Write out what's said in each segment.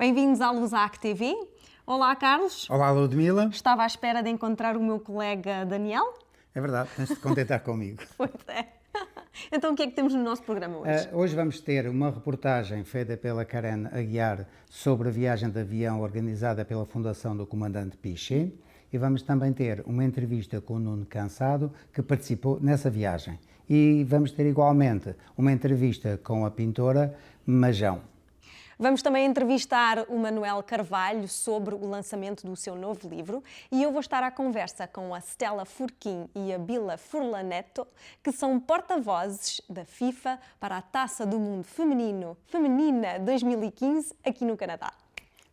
Bem-vindos à Lusac TV. Olá, Carlos. Olá, Ludmila. Estava à espera de encontrar o meu colega Daniel. É verdade, tens de contentar comigo. Pois é. Então, o que é que temos no nosso programa hoje? Hoje vamos ter uma reportagem feita pela Karen Aguiar sobre a viagem de avião organizada pela Fundação do Comandante Pichet e vamos também ter uma entrevista com o Nuno Cansado, que participou nessa viagem. E vamos ter igualmente uma entrevista com a pintora Majão. Vamos também entrevistar o Manuel Carvalho sobre o lançamento do seu novo livro e eu vou estar à conversa com a Stella Furquim e a Bila Furlaneto, que são porta-vozes da FIFA para a Taça do Mundo Feminina 2015 aqui no Canadá.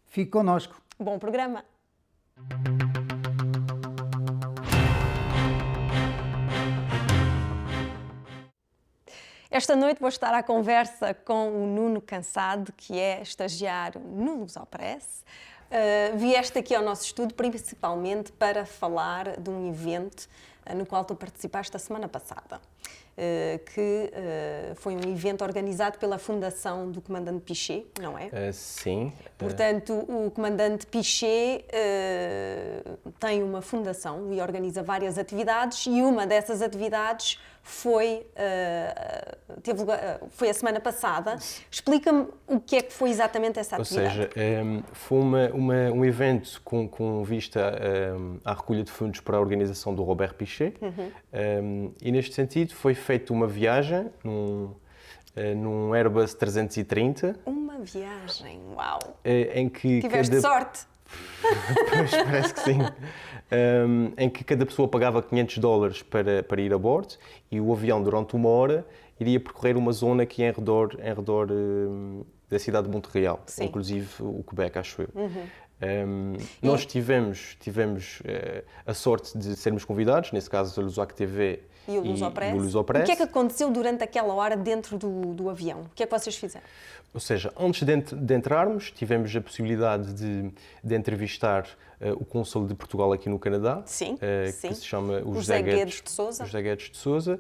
Fique connosco. Bom programa! Esta noite vou estar à conversa com o Nuno Cansado, que é estagiário no Lusopress. Vieste aqui ao nosso estúdio principalmente para falar de um evento no qual tu participaste a semana passada, que foi um evento organizado pela Fundação do Comandante Pichet, não é? Sim. Portanto, o Comandante Pichet tem uma fundação e organiza várias atividades e uma dessas atividades foi a semana passada. Explica-me o que é que foi exatamente essa atividade. Ou seja, foi um evento com vista à recolha de fundos para a organização do Robert Pichet. E neste sentido foi feita uma viagem num Airbus 330. Uma viagem, uau! Em que tiveste sorte! Pois, parece que sim. Em que cada pessoa pagava $500 para ir a bordo e o avião, durante uma hora, iria percorrer uma zona aqui em redor da cidade de Montreal, sim. Inclusive o Quebec, acho eu. Nós tivemos a sorte de sermos convidados, nesse caso a Lusac TV e o Lusopress. O que é que aconteceu durante aquela hora dentro do avião? O que é que vocês fizeram? Ou seja, antes de entrarmos, tivemos a possibilidade de entrevistar o cônsul de Portugal aqui no Canadá, sim. que se chama o José Guedes de Sousa. José Guedes de Sousa.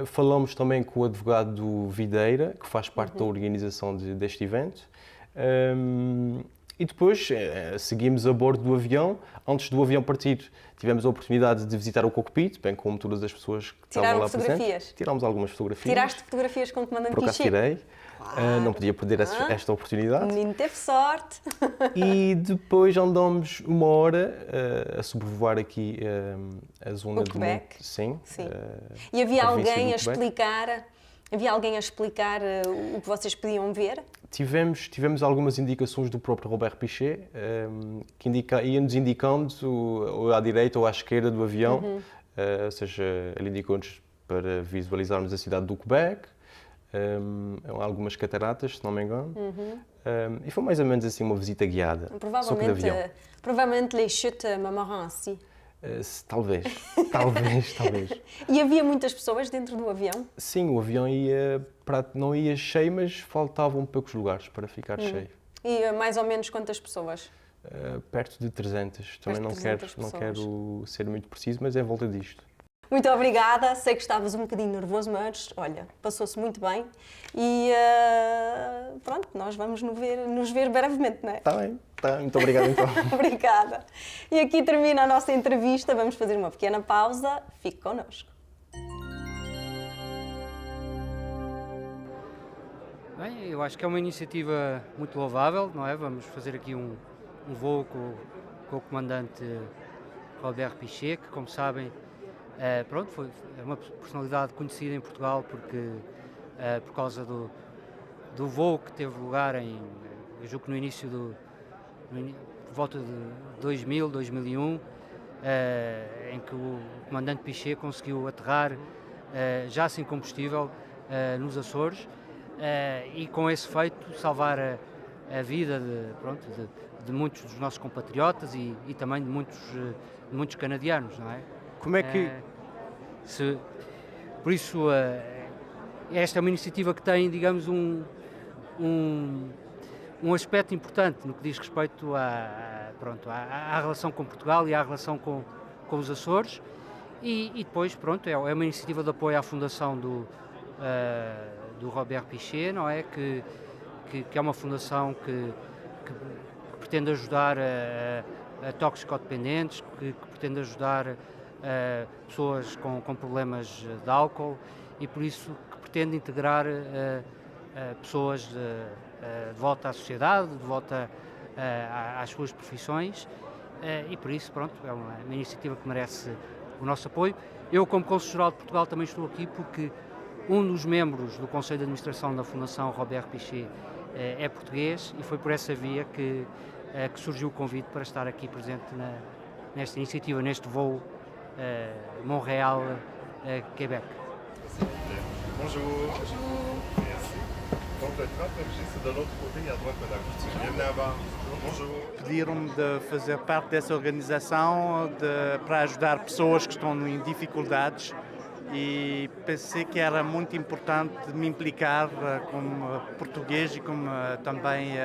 Falamos também com o advogado Videira, que faz parte da organização deste evento. E depois seguimos a bordo do avião. Antes do avião partir, tivemos a oportunidade de visitar o cockpit, bem como todas as pessoas que estavam lá presentes. Tirámos algumas fotografias. Tiraste fotografias com o Comandante Pichet? Por acaso tirei. Claro. Não podia perder esta oportunidade. O menino teve sorte. E depois andamos uma hora a sobrevoar aqui a zona do Quebec. Sim. E havia alguém a explicar... Havia alguém a explicar o que vocês podiam ver? Tivemos algumas indicações do próprio Robert Pichet, que ia-nos indicando ou à direita ou à esquerda do avião. Ou seja, ele indicou-nos para visualizarmos a cidade do Quebec, algumas cataratas, se não me engano. E foi mais ou menos assim uma visita guiada, só que de avião. Provavelmente les chutes Montmorency. Talvez. E havia muitas pessoas dentro do avião? Sim, o avião não ia cheio, mas faltavam poucos lugares para ficar cheio. E mais ou menos quantas pessoas? Perto de 300. Também não quero ser muito preciso, mas é em volta disto. Muito obrigada, sei que estavas um bocadinho nervoso, mas olha, passou-se muito bem e pronto, nós vamos nos ver brevemente, não é? Está bem, muito obrigado então. Obrigada. E aqui termina a nossa entrevista, vamos fazer uma pequena pausa, fique connosco. Bem, eu acho que é uma iniciativa muito louvável, não é? Vamos fazer aqui um voo com o comandante Robert Pichet, que, como sabem, é uma personalidade conhecida em Portugal porque, por causa do voo que teve lugar eu julgo que no início por volta de 2000, 2001, em que o comandante Pichet conseguiu aterrar já sem combustível nos Açores e com esse feito salvar a vida de muitos dos nossos compatriotas e também de muitos canadianos, não é? Como é que... Por isso, esta é uma iniciativa que tem, digamos, um aspecto importante no que diz respeito à relação com Portugal e à relação com os Açores e depois, é uma iniciativa de apoio à fundação do Robert Pichet, não é? Que é uma fundação que pretende ajudar a toxicodependentes, que pretende ajudar pessoas com problemas de álcool e por isso que pretende integrar pessoas de volta à sociedade, de volta às suas profissões e por isso, pronto, é uma iniciativa que merece o nosso apoio. Eu, como Cônsul-Geral de Portugal, também estou aqui porque um dos membros do Conselho de Administração da Fundação Robert Pichet é português e foi por essa via que surgiu o convite para estar aqui presente nesta iniciativa, neste voo Montréal-Québec. Bonjour. Bonjour. Merci. Donc le train c'est de l'autre côté, à droite, madame. Bienvenue à bord. Bonjour. Pediram-me de fazer parte dessa organização para ajudar pessoas que estão em dificuldades e pensei que era muito importante me implicar como português e como também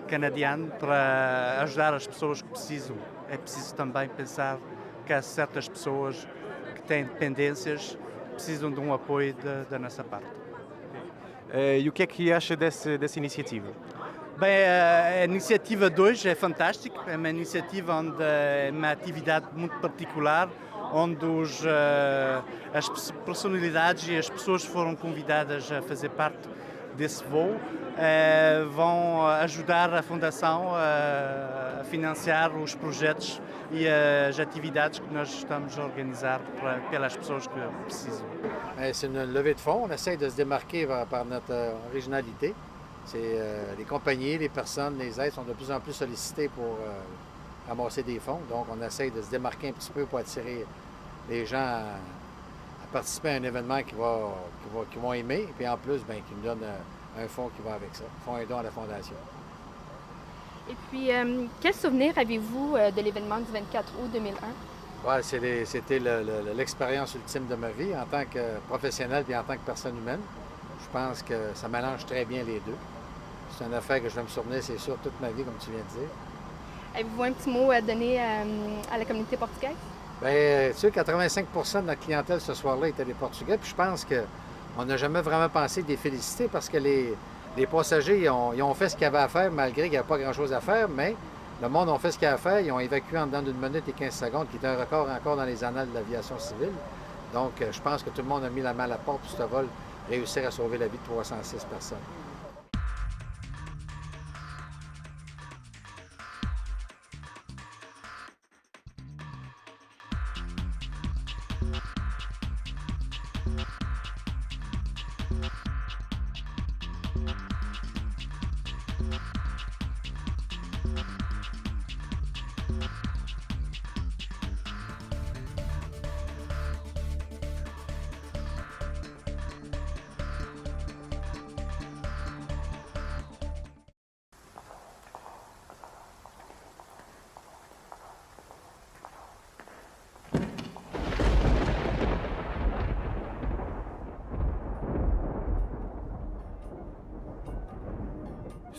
canadiano para ajudar as pessoas que precisam. É preciso também pensar que há certas pessoas que têm dependências precisam de um apoio da nossa parte. E o que é que acha dessa iniciativa? Bem, a iniciativa 2 é fantástica, é uma iniciativa onde é uma atividade muito particular, onde as personalidades e as pessoas que foram convidadas a fazer parte desse voo vão ajudar a Fundação a financiar os projetos e as atividades que nós estamos a organizar pelas pessoas que precisam. C'est une levée de fonds. On essaie de se démarquer par notre originalité. Les compagnies, les personnes, les aides sont de plus en plus sollicitées pour ramasser des fonds. Donc, on essaie de se démarquer un petit peu pour attirer les gens à participer à un événement qu'ils vont aimer. Et puis en plus, qui nous donnent un fonds qui va avec ça. Fonds et dons à la Fondation. Et puis, quel souvenir avez-vous de l'événement du 24 août 2001? Ouais, c'était l'expérience ultime de ma vie en tant que professionnel et en tant que personne humaine. Je pense que ça mélange très bien les deux. C'est une affaire que je vais me souvenir, c'est sûr, toute ma vie, comme tu viens de dire. Avez-vous un petit mot à donner à la communauté portugaise? Bien, tu sais, 85% de notre clientèle ce soir-là était des Portugais, puis je pense qu'on n'a jamais vraiment pensé de les féliciter parce que les passagers, ils ont fait ce qu'ils avaient à faire malgré qu'il n'y avait pas grand-chose à faire, mais le monde a fait ce qu'il y a à faire. Ils ont évacué en dedans d'une minute et 15 secondes, qui est un record encore dans les annales de l'aviation civile. Donc, je pense que tout le monde a mis la main à la porte pour ce vol, réussir à sauver la vie de 306 personnes.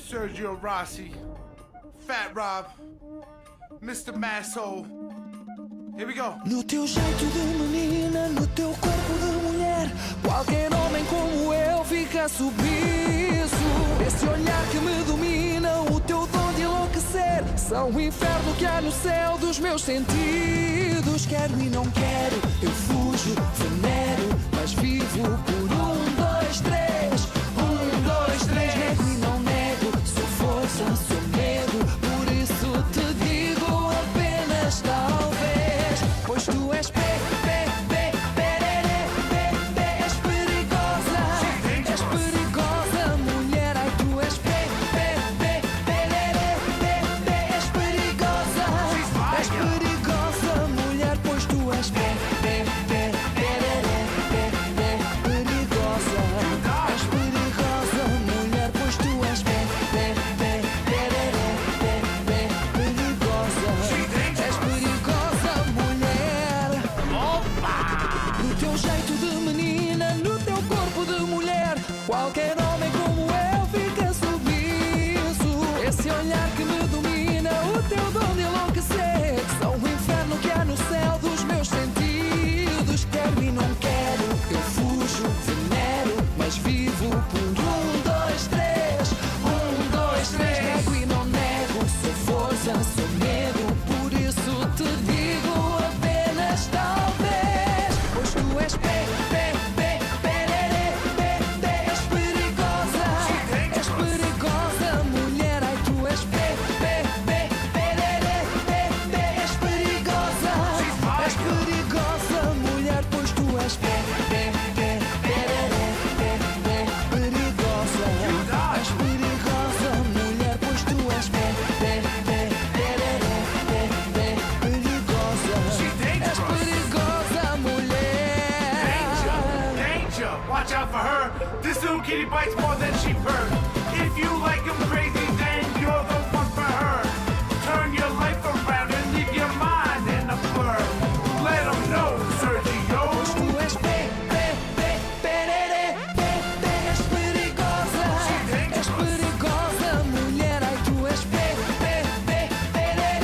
Sergio Rossi, Fat Rob, Mr. Masshole. Here we go. No teu jeito de menina, no teu corpo de mulher, qualquer homem como eu fica subiço. Esse olhar que me domina, o teu dom de enlouquecer, são o inferno que há no céu dos meus sentidos. Quero e não quero, eu fujo, venero, mas vivo por 1, 2, 3. 1, 2, 3, nego e não nego, sou força, sou medo, por isso te digo apenas talvez. Pois tu és és perigosa, mulher. Ai, tu és és perigosa, mulher. Pois tu és perigosa. bites more than she purrs. If you like him crazy, then you're the one for her. Turn your life around and leave your mind in a blur. Let him know, Sergio. Tu és perere, és perigosa. És perigosa, mulher. Ai, tu és perere,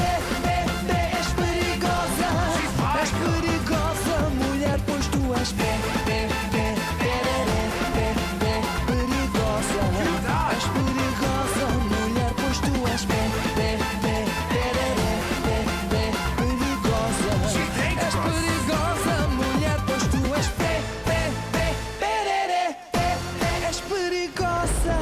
és perigosa. És perigosa, mulher, pois tu és perigosa. És perigosa, mulher, pois tu és perigosa. És perigosa, mulher, pois tu és és perigosa.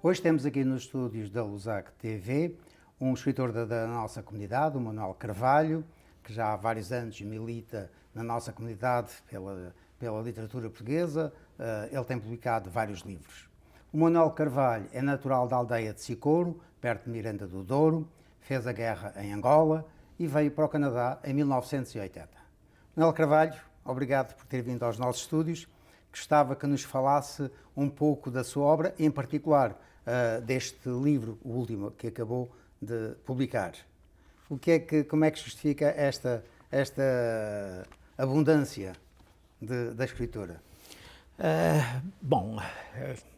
Hoje temos aqui nos estúdios da Lusac TV um escritor da nossa comunidade, o Manuel Carvalho, que já há vários anos milita na nossa comunidade pela literatura portuguesa. Ele tem publicado vários livros. O Manuel Carvalho é natural da aldeia de Sicoro, perto de Miranda do Douro, fez a guerra em Angola e veio para o Canadá em 1980. Manuel Carvalho, obrigado por ter vindo aos nossos estúdios. Gostava que nos falasse um pouco da sua obra, em particular deste livro, o último que acabou de publicar. Como é que justifica esta abundância da escritura?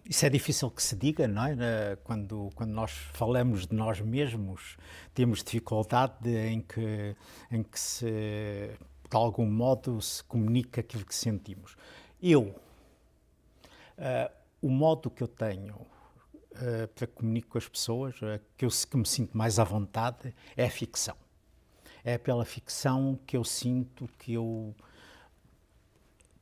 Isso é difícil que se diga, não é? Quando nós falamos de nós mesmos, temos dificuldade em que se, de algum modo, se comunica aquilo que sentimos. O modo que eu tenho para comunicar com as pessoas, que me sinto mais à vontade, é a ficção. É pela ficção que eu sinto que eu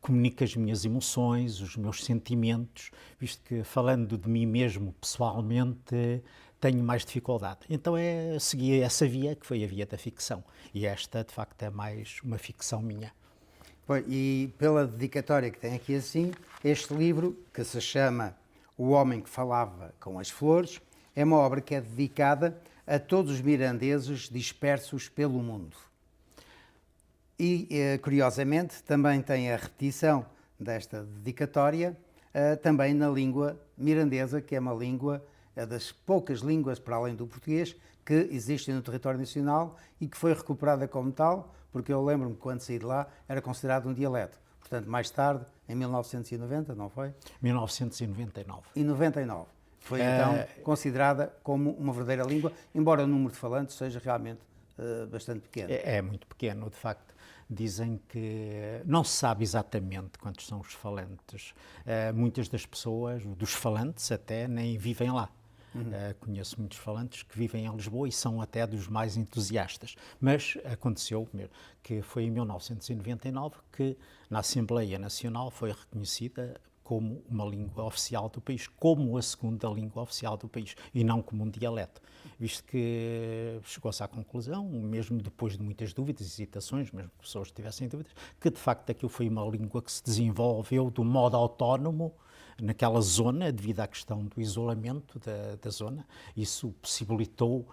comunico as minhas emoções, os meus sentimentos, visto que, falando de mim mesmo pessoalmente, tenho mais dificuldade. Então segui essa via, que foi a via da ficção. E esta, de facto, é mais uma ficção minha. E pela dedicatória que tem aqui assim, este livro, que se chama O Homem que Falava com as Flores, é uma obra que é dedicada a todos os mirandeses dispersos pelo mundo. E, curiosamente, também tem a repetição desta dedicatória também na língua mirandesa, que é uma língua, das poucas línguas, para além do português, que existem no território nacional e que foi recuperada como tal, porque eu lembro-me que quando saí de lá era considerado um dialeto. Portanto, mais tarde, em 1990, não foi? 1999. E 99. Foi então considerada como uma verdadeira língua, embora o número de falantes seja realmente bastante pequeno. É muito pequeno, de facto. Dizem que não se sabe exatamente quantos são os falantes. Muitas das pessoas, dos falantes até, nem vivem lá. Conheço muitos falantes que vivem em Lisboa e são até dos mais entusiastas. Mas aconteceu que foi em 1999 que na Assembleia Nacional foi reconhecida como uma língua oficial do país, como a segunda língua oficial do país, e não como um dialeto. Visto que chegou-se à conclusão, mesmo depois de muitas dúvidas, hesitações, mesmo que pessoas tivessem dúvidas, que de facto aquilo foi uma língua que se desenvolveu de um modo autónomo naquela zona, devido à questão do isolamento da zona. Isso possibilitou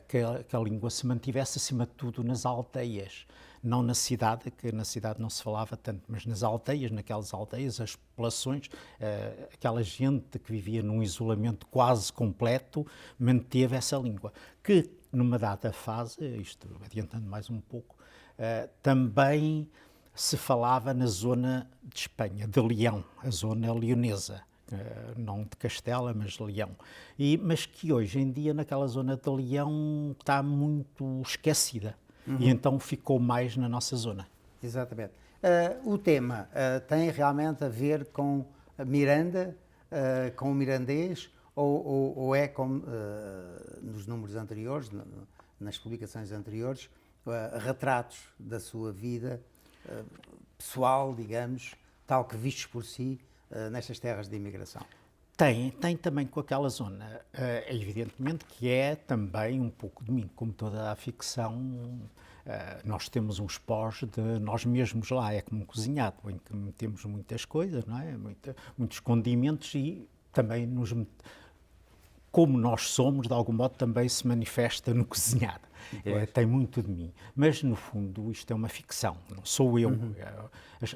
que a língua se mantivesse, acima de tudo, nas aldeias. Não na cidade, que na cidade não se falava tanto, mas nas aldeias, naquelas aldeias, as populações, aquela gente que vivia num isolamento quase completo, manteve essa língua. Que, numa dada fase, isto adiantando mais um pouco, também se falava na zona de Espanha, de Leão, a zona leonesa. Não de Castela, mas de Leão. Mas que hoje em dia, naquela zona de Leão, está muito esquecida. E então ficou mais na nossa zona. Exatamente. O tema tem realmente a ver com Miranda, com o mirandês, ou é como nos números anteriores, nas publicações anteriores, retratos da sua vida pessoal, digamos, tal que vistos por si nestas terras de imigração? Tem também com aquela zona. Evidentemente que é também um pouco de mim, como toda a ficção. Nós temos uns pós de nós mesmos lá, é como um cozinhado, em que metemos muitas coisas, não é? Muitos condimentos e também como nós somos, de algum modo também se manifesta no cozinhar. Tem muito de mim. Mas, no fundo, isto é uma ficção, não sou eu.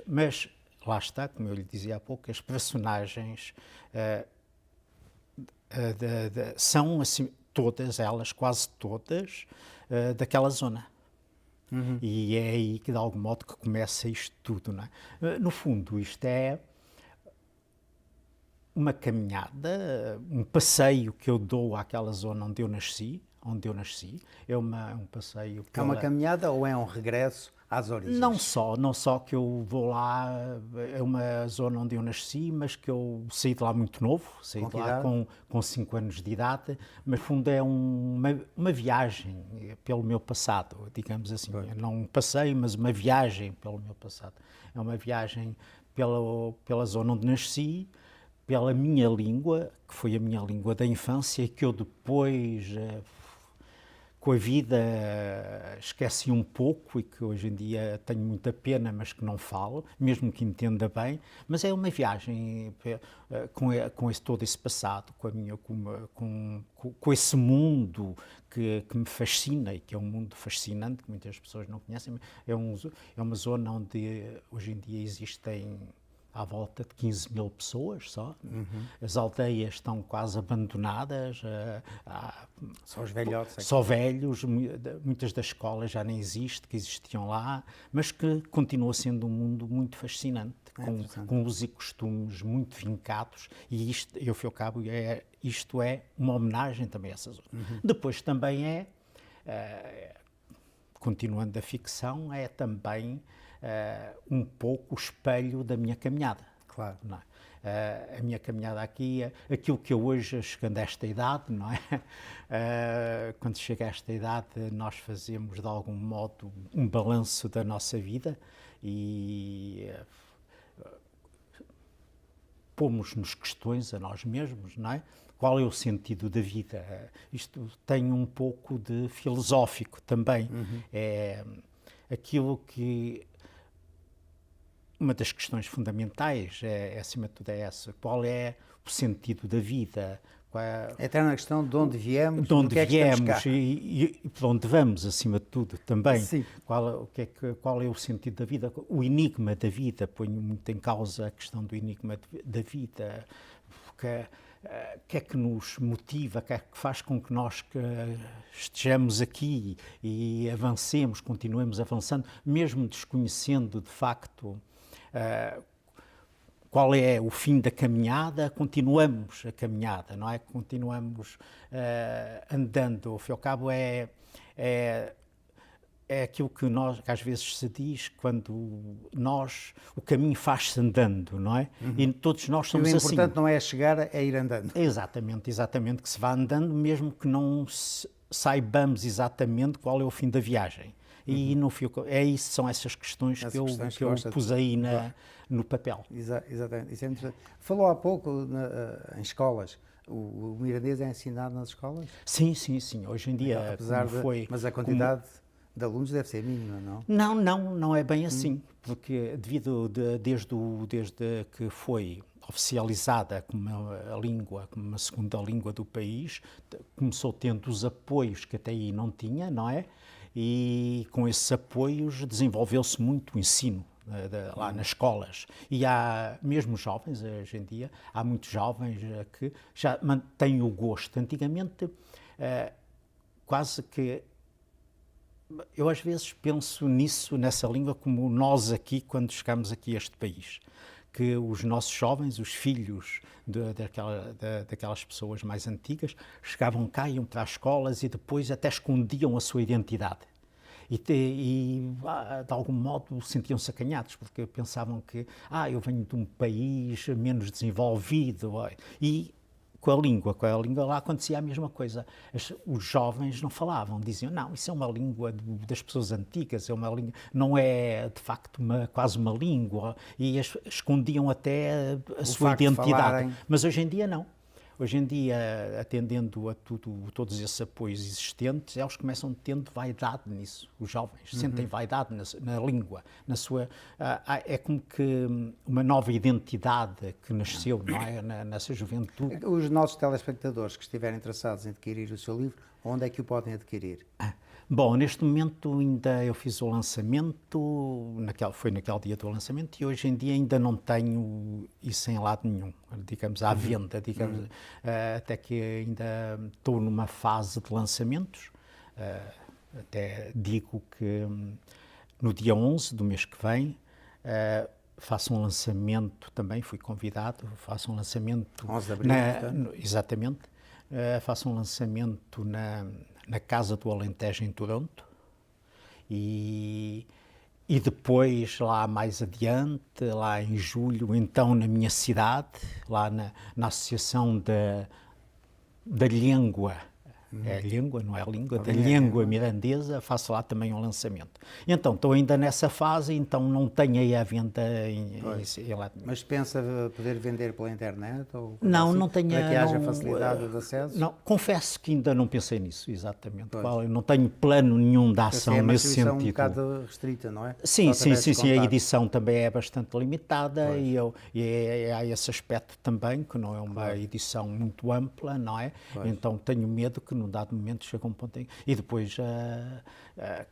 Mas, lá está, como eu lhe dizia há pouco, as personagens são, assim, todas elas, quase todas, daquela zona. E é aí que, de algum modo, que começa isto tudo, não é? No fundo, isto é uma caminhada, um passeio que eu dou àquela zona onde eu nasci. É um passeio... É uma caminhada ou é um regresso às origens? Não só que eu vou lá, é uma zona onde eu nasci, mas que eu saí de lá muito novo, saí de lá com 5 anos de idade, mas no fundo é uma viagem pelo meu passado, digamos assim. Não um passeio, mas uma viagem pelo meu passado. É uma viagem pela zona onde nasci, pela minha língua, que foi a minha língua da infância, e que eu depois, com a vida, esqueci um pouco e que hoje em dia tenho muita pena, mas que não falo, mesmo que entenda bem. Mas é uma viagem com todo esse passado, com esse mundo que me fascina e que é um mundo fascinante, que muitas pessoas não conhecem. É uma zona onde hoje em dia existem à volta de 15 mil pessoas só. As aldeias estão quase abandonadas. Só os velhotes. Só velhos. Muitas das escolas já nem existem, que existiam lá, mas que continua sendo um mundo muito fascinante, com usos e costumes muito vincados. E isto, ao fim e ao cabo, isto é uma homenagem também a essa zona. Depois também continuando a ficção, é também um pouco o espelho da minha caminhada. Claro. Não é? A minha caminhada aqui, aquilo que eu hoje, chegando a esta idade, não é? Quando chega a esta idade, nós fazemos de algum modo um balanço da nossa vida e pomos-nos questões a nós mesmos, não é? Qual é o sentido da vida? Isto tem um pouco de filosófico também. É aquilo que... Uma das questões fundamentais, acima de tudo, é essa. Qual é o sentido da vida? A eterna questão de onde viemos, de onde viemos e para onde vamos, acima de tudo, também. Sim. Qual é o sentido da vida? O enigma da vida, ponho muito em causa a questão do enigma da vida. O que é que nos motiva, o que é que faz com que nós estejamos aqui e avancemos, continuemos avançando, mesmo desconhecendo, de facto, qual é o fim da caminhada, continuamos a caminhada, não é? Continuamos andando. Ao fim e ao cabo é aquilo que às vezes se diz quando o caminho faz-se andando, não é? E todos nós somos assim. O importante não é chegar, é ir andando. Exatamente, que se vá andando, mesmo que não saibamos exatamente qual é o fim da viagem. E no fim, são essas questões que eu pus aí no papel. Exatamente, isso é muito interessante. Falou há pouco em escolas. O mirandês é ensinado nas escolas? Sim. Hoje em dia, mas a quantidade de alunos deve ser mínima, não? Não é bem assim, porque desde que foi oficializada como uma segunda língua do país, começou tendo os apoios que até aí não tinha, não é? E com esses apoios desenvolveu-se muito o ensino lá nas escolas. E há mesmo jovens, hoje em dia, há muitos jovens que já mantêm o gosto. Antigamente, quase que... Eu às vezes penso nessa língua como nós aqui, quando chegamos aqui a este país. Que os nossos jovens, os filhos daquelas pessoas mais antigas, chegavam cá, iam para as escolas e depois até escondiam a sua identidade. E de algum modo sentiam-se acanhados, porque pensavam que eu venho de um país menos desenvolvido. E com a língua lá acontecia a mesma coisa. Os jovens não falavam, diziam, não, isso é uma língua das pessoas antigas, não é de facto quase uma língua, e escondiam até a sua identidade. Mas hoje em dia não. Hoje em dia, atendendo a todos esses apoios existentes, eles começam tendo vaidade nisso. Os jovens sentem vaidade na língua, na sua... é como que uma nova identidade que nasceu, não é? Nessa juventude. Os nossos telespectadores que estiverem interessados em adquirir o seu livro, onde é que o podem adquirir? Bom, neste momento ainda eu fiz o lançamento, foi naquele dia do lançamento, e hoje em dia ainda não tenho isso em lado nenhum, digamos, à venda, digamos, até que ainda estou numa fase de lançamentos. Até digo que no dia 11 do mês que vem faço um lançamento também, fui convidado, faço um lançamento... 11 de abril, exatamente. Faço um lançamento na Casa do Alentejo, em Toronto, e depois, lá mais adiante, lá em julho, então na minha cidade, lá na Associação da Língua, é língua, não é língua, da língua mirandesa, faço lá também um lançamento. Então, estou ainda nessa fase, então não tenho aí a venda em lá. Mas pensa poder vender pela internet? Ou não, assim, não tenho... Para que haja facilidade de acesso? Não, confesso que ainda não pensei nisso, exatamente. Eu não tenho plano nenhum de ação nesse sentido. É uma distribuição um bocado restrita, não é? Sim, a edição também é bastante limitada e há esse aspecto também, que não é uma edição muito ampla, não é? Então tenho medo que num dado momento chegue a um ponto em... E depois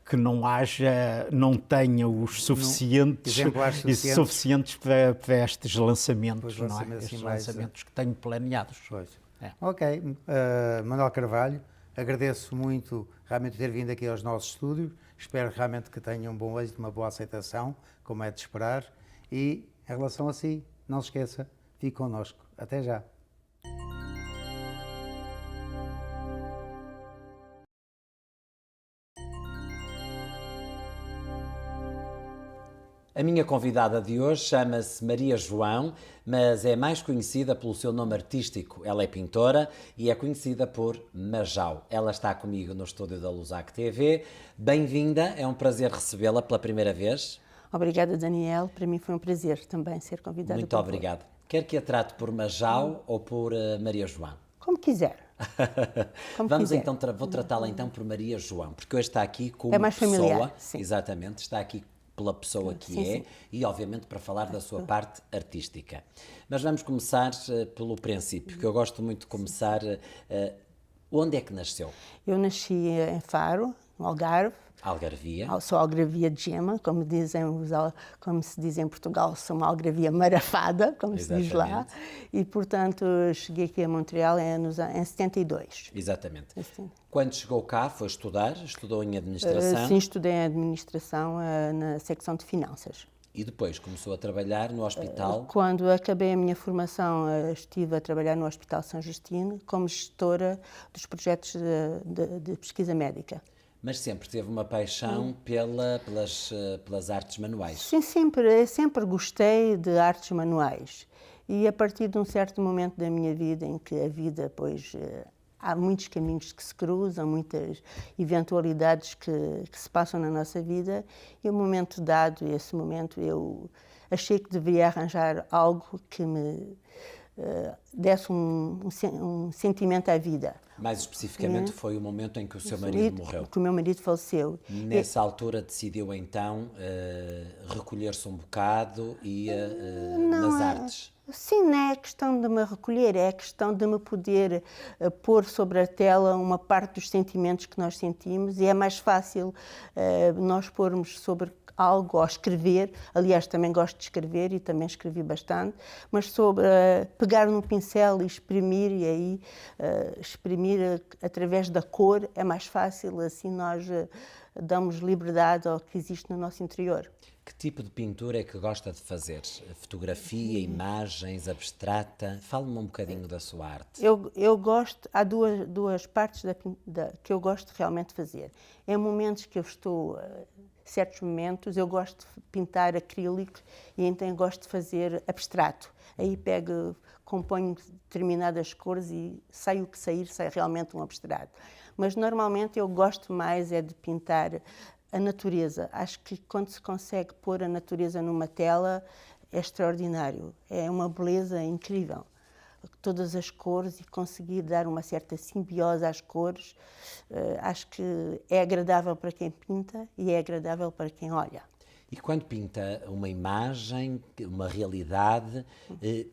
que não tenha os suficientes para estes lançamentos, não é? Estes lançamentos que tenho planeados. Ok, Manuel Carvalho, agradeço muito realmente ter vindo aqui aos nossos estúdios, espero realmente que tenha um bom êxito, uma boa aceitação, como é de esperar, e em relação a si, não se esqueça, fique connosco. Até já. A minha convidada de hoje chama-se Maria João, mas é mais conhecida pelo seu nome artístico. Ela é pintora e é conhecida por Majau. Ela está comigo no estúdio da Lusac TV. Bem-vinda, é um prazer recebê-la pela primeira vez. Obrigada, Daniel. Para mim foi um prazer também ser convidada. Muito obrigado. Quer que a trate por Majau ou por Maria João? Como quiser. Então, vou tratá-la então por Maria João, porque hoje está aqui como é mais pessoa. Familiar, sim. Exatamente, está aqui pela pessoa que sim. E, obviamente, para falar da sua parte artística. Mas vamos começar pelo princípio, que eu gosto muito de começar. Onde é que nasceu? Eu nasci em Faro, no Algarve. Algarvia. Sou algarvia de gema, como se diz em Portugal, sou uma algarvia marafada, como se diz lá. E, portanto, cheguei aqui a Montreal em 72. Exatamente. Quando chegou cá, foi estudar? Estudou em administração? Sim, estudei em administração na secção de finanças. E depois começou a trabalhar no hospital? Quando acabei a minha formação, estive a trabalhar no Hospital São Justino como gestora dos projetos de pesquisa médica. Mas sempre teve uma paixão pelas artes manuais? Sim, sempre gostei de artes manuais. E a partir de um certo momento da minha vida, em que a vida, pois, há muitos caminhos que se cruzam, muitas eventualidades que se passam na nossa vida, e um momento dado, esse momento, eu achei que deveria arranjar algo que me desse um sentimento à vida. Mais especificamente, foi o momento em que o seu marido morreu. Que o meu marido faleceu. Nessa altura decidiu então recolher-se um bocado e nas artes. Sim, não é questão de me recolher, é questão de me poder pôr sobre a tela uma parte dos sentimentos que nós sentimos, e é mais fácil nós pormos sobre algo, ou escrever. Aliás, também gosto de escrever e também escrevi bastante, mas sobre pegar num pincel e exprimir, e aí exprimir através da cor é mais fácil, assim nós damos liberdade ao que existe no nosso interior. Que tipo de pintura é que gosta de fazer? Fotografia, imagens, abstrata? Fale-me um bocadinho da sua arte. Eu gosto, há duas partes que eu gosto realmente de fazer. Em momentos que eu estou, certos momentos, eu gosto de pintar acrílico e então gosto de fazer abstrato. Aí componho determinadas cores e sai o que sair, sai realmente um abstrato. Mas normalmente eu gosto mais de pintar a natureza. Acho que quando se consegue pôr a natureza numa tela é extraordinário. É uma beleza incrível. todas as cores e conseguir dar uma certa simbiose às cores. Acho que é agradável para quem pinta e é agradável para quem olha. E quando pinta uma imagem, uma realidade,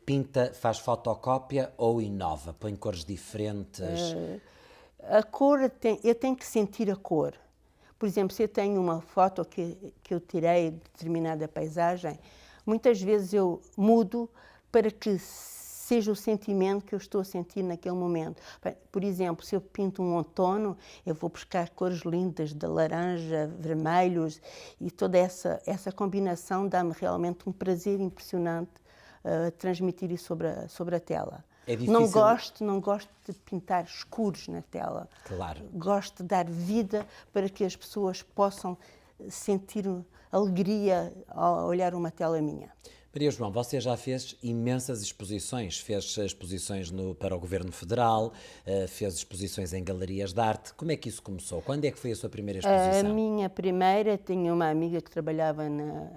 pinta, faz fotocópia ou inova? Põe cores diferentes? A cor, eu tenho que sentir a cor. Por exemplo, se eu tenho uma foto que eu tirei de determinada paisagem, muitas vezes eu mudo para que seja o sentimento que eu estou a sentir naquele momento. Por exemplo, se eu pinto um outono, eu vou buscar cores lindas de laranja, vermelhos, e toda essa combinação dá-me realmente um prazer impressionante transmitir isso sobre a tela. É difícil... Não gosto de pintar escuros na tela. Claro. Gosto de dar vida para que as pessoas possam sentir alegria ao olhar uma tela minha. Maria João, você já fez imensas exposições, fez exposições para o Governo Federal, fez exposições em galerias de arte. Como é que isso começou? Quando é que foi a sua primeira exposição? A minha primeira, tinha uma amiga que trabalhava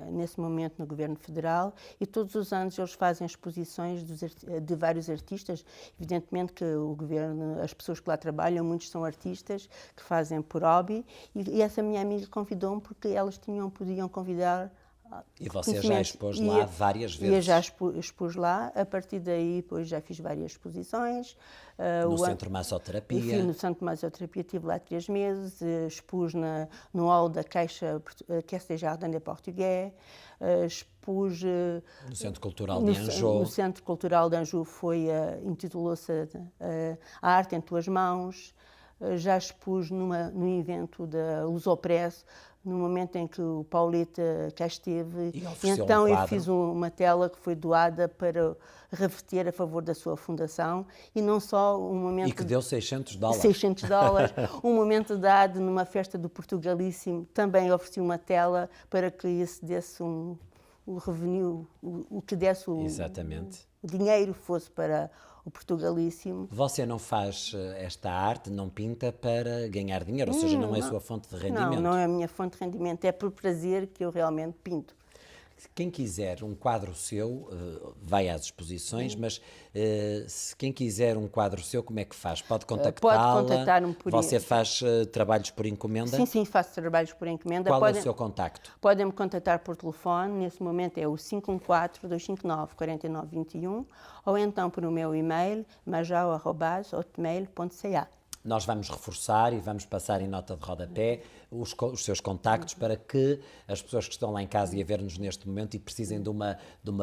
nesse momento no Governo Federal e todos os anos eles fazem exposições de vários artistas. Evidentemente que o Governo, as pessoas que lá trabalham, muitos são artistas que fazem por hobby e essa minha amiga convidou-me porque elas podiam convidar. E você já expôs lá várias vezes? Eu já expus lá, a partir daí depois já fiz várias exposições. No Centro Massoterapia? Fui no Centro Massoterapia, estive lá 3 meses, expus no hall da Caixa Caisse des Jardins de Português, expus... no Centro Cultural de Anjou. No Centro Cultural de Anjou intitulou-se A Arte em Tuas Mãos. Já expus num evento da Lusopress, no momento em que o Pauleta cá esteve. E então eu fiz uma tela que foi doada para reverter a favor da sua fundação e não só um momento... E que deu $600. $600. Um momento dado numa festa do Portugalíssimo, também ofereci uma tela para que isso desse o revenue, o que desse o dinheiro fosse para o Portugalíssimo. Você não faz esta arte, não pinta para ganhar dinheiro, ou seja, não é a sua fonte de rendimento? Não é a minha fonte de rendimento, é por prazer que eu realmente pinto. Quem quiser um quadro seu, vai às exposições, mas quem quiser um quadro seu, como é que faz? Pode contactá-la? Pode contactar-me por... Você faz trabalhos por encomenda? Sim, faço trabalhos por encomenda. Qual é o seu contacto? Podem-me contactar por telefone, nesse momento é o 514-259-4921, ou então por o meu e-mail, majau@hotmail.ca. Nós vamos reforçar e vamos passar em nota de rodapé os seus contactos para que as pessoas que estão lá em casa e a ver-nos neste momento e precisem de uma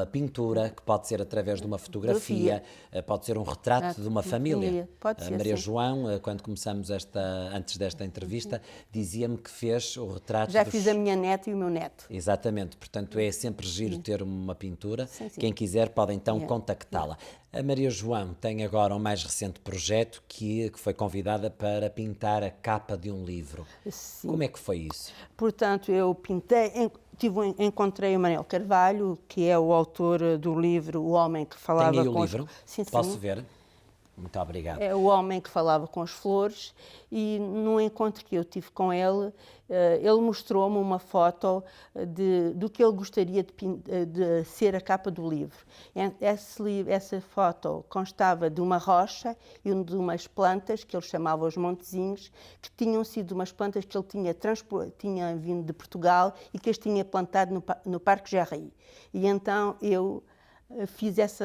pintura, que pode ser através de uma fotografia, pode ser um retrato de uma família. Pode ser, Maria João, quando começamos antes desta entrevista, dizia-me que fez o retrato... Já fiz a minha neta e o meu neto. Exatamente, portanto é sempre giro ter uma pintura. Quem quiser pode então contactá-la. A Maria João tem agora um mais recente projeto que foi convidada para pintar a capa de um livro. Sim. Como é que foi isso? Portanto, eu pintei, encontrei o Manuel Carvalho, que é o autor do livro O Homem que Falava com... Tem aí o livro? Sim. Posso ver? Muito obrigado. É O Homem que Falava com as Flores e num encontro que eu tive com ele, ele mostrou-me uma foto do que ele gostaria de ser a capa do livro. Essa foto constava de uma rocha e de umas plantas que ele chamava os Montezinhos, que tinham sido umas plantas que ele tinha vindo de Portugal e que as tinha plantado no Parque Jarry. E então eu fiz essa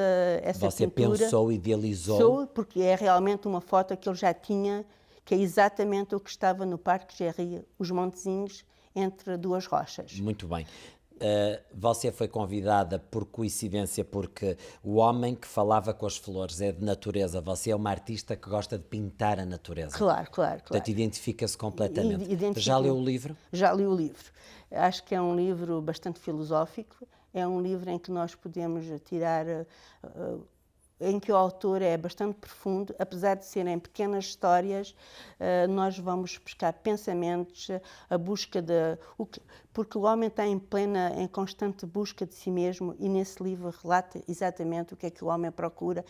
Você pintura. Pensou, idealizou? Porque é realmente uma foto que ele já tinha, que é exatamente o que estava no Parque Jarry, os Montezinhos, entre duas rochas. Muito bem. Você foi convidada por coincidência porque O Homem que Falava com as Flores é de natureza. Você é uma artista que gosta de pintar a natureza. Claro. Portanto, identifica-se completamente. Já leu o livro? Já li o livro. Acho que é um livro bastante filosófico. É um livro em que nós podemos tirar... em que o autor é bastante profundo, apesar de serem pequenas histórias, nós vamos buscar pensamentos, a busca porque o homem está em constante busca de si mesmo e nesse livro relata exatamente o que é que o homem procura.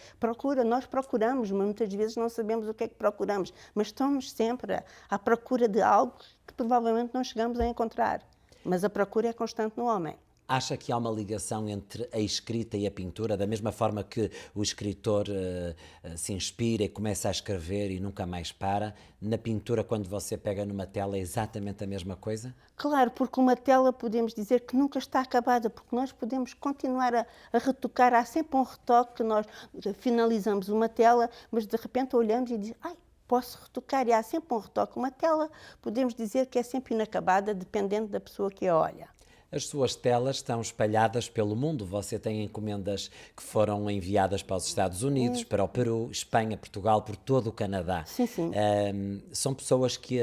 Nós procuramos, mas muitas vezes não sabemos o que é que procuramos, mas estamos sempre à procura de algo que provavelmente não chegamos a encontrar. Mas a procura é constante no homem. Acha que há uma ligação entre a escrita e a pintura, da mesma forma que o escritor se inspira e começa a escrever e nunca mais para? Na pintura, quando você pega numa tela, é exatamente a mesma coisa? Claro, porque uma tela podemos dizer que nunca está acabada, porque nós podemos continuar a retocar, há sempre um retoque que nós finalizamos uma tela, mas de repente olhamos e dizemos, ai, posso retocar, e há sempre um retoque. Uma tela, podemos dizer que é sempre inacabada, dependendo da pessoa que a olha. As suas telas estão espalhadas pelo mundo. Você tem encomendas que foram enviadas para os Estados Unidos, para o Peru, Espanha, Portugal, por todo o Canadá. Sim, sim. São pessoas que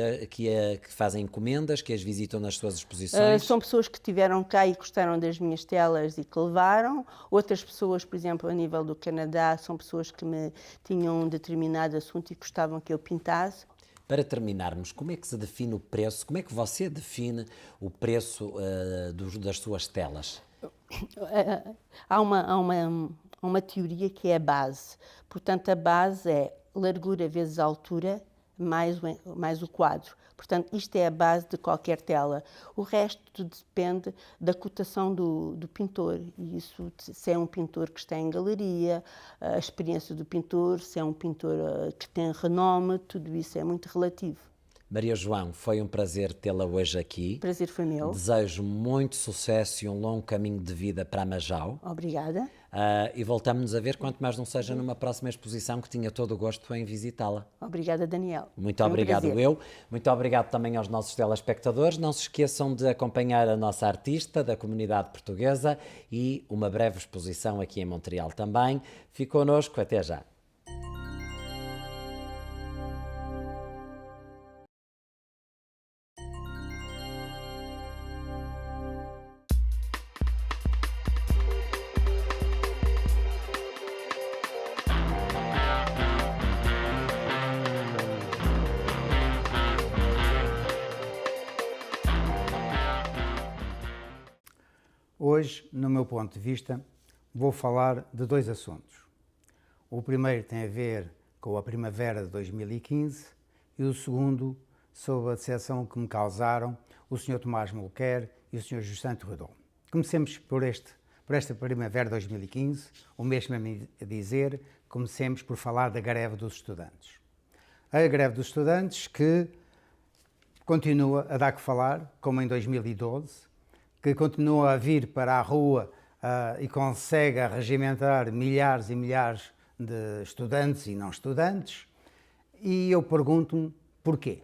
fazem encomendas, que as visitam nas suas exposições? São pessoas que estiveram cá e gostaram das minhas telas e que levaram. Outras pessoas, por exemplo, a nível do Canadá, são pessoas que me tinham um determinado assunto e gostavam que eu pintasse. Para terminarmos, como é que se define o preço? Como é que você define o preço das suas telas? Há uma teoria que é a base. Portanto, a base é largura vezes altura mais o quadro. Portanto, isto é a base de qualquer tela. O resto depende da cotação do pintor. E isso, se é um pintor que está em galeria, a experiência do pintor, se é um pintor que tem renome, tudo isso é muito relativo. Maria João, foi um prazer tê-la hoje aqui. O prazer foi meu. Desejo muito sucesso e um longo caminho de vida para a Majau. Obrigada. E voltamos-nos a ver, quanto mais não seja numa próxima exposição, que tinha todo o gosto em visitá-la. Obrigada, Daniel. Muito obrigado eu. Muito obrigado também aos nossos telespectadores. Não se esqueçam de acompanhar a nossa artista da comunidade portuguesa e uma breve exposição aqui em Montreal também. Fique connosco, até já. Hoje, no meu ponto de vista, vou falar de dois assuntos. O primeiro tem a ver com a primavera de 2015 e o segundo sobre a decepção que me causaram o Sr. Tomás Mulquer e o Sr. Justante Rodon. Comecemos por esta primavera de 2015, o mesmo a dizer, comecemos por falar da greve dos estudantes. A greve dos estudantes que continua a dar que falar, como em 2012, que continua a vir para a rua e consegue regimentar milhares e milhares de estudantes e não estudantes, e eu pergunto-me porquê.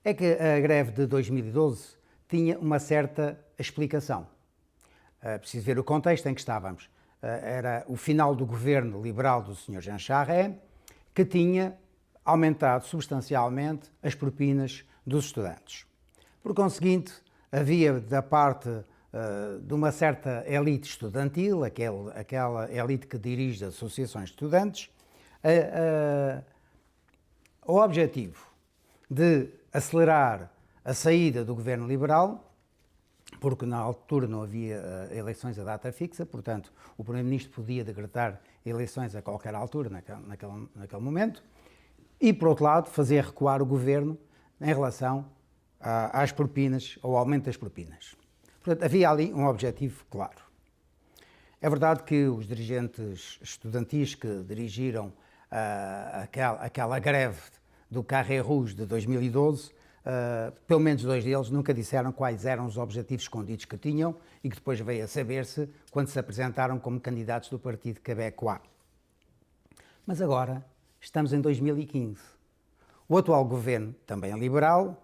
É que a greve de 2012 tinha uma certa explicação. Preciso ver o contexto em que estávamos. Era o final do governo liberal do Sr. Jean Charest, que tinha aumentado substancialmente as propinas dos estudantes. Por conseguinte, havia da parte de uma certa elite estudantil, aquela elite que dirige as associações de estudantes, o objetivo de acelerar a saída do governo liberal, porque na altura não havia eleições a data fixa, portanto o Primeiro-Ministro podia decretar eleições a qualquer altura naquele momento, e por outro lado fazer recuar o governo em relação às propinas, ao aumento das propinas. Portanto, havia ali um objetivo claro. É verdade que os dirigentes estudantis que dirigiram aquela greve do Carré Rouge de 2012, pelo menos dois deles nunca disseram quais eram os objetivos escondidos que tinham e que depois veio a saber-se quando se apresentaram como candidatos do Partido Québécois. Mas agora estamos em 2015. O atual governo, também liberal,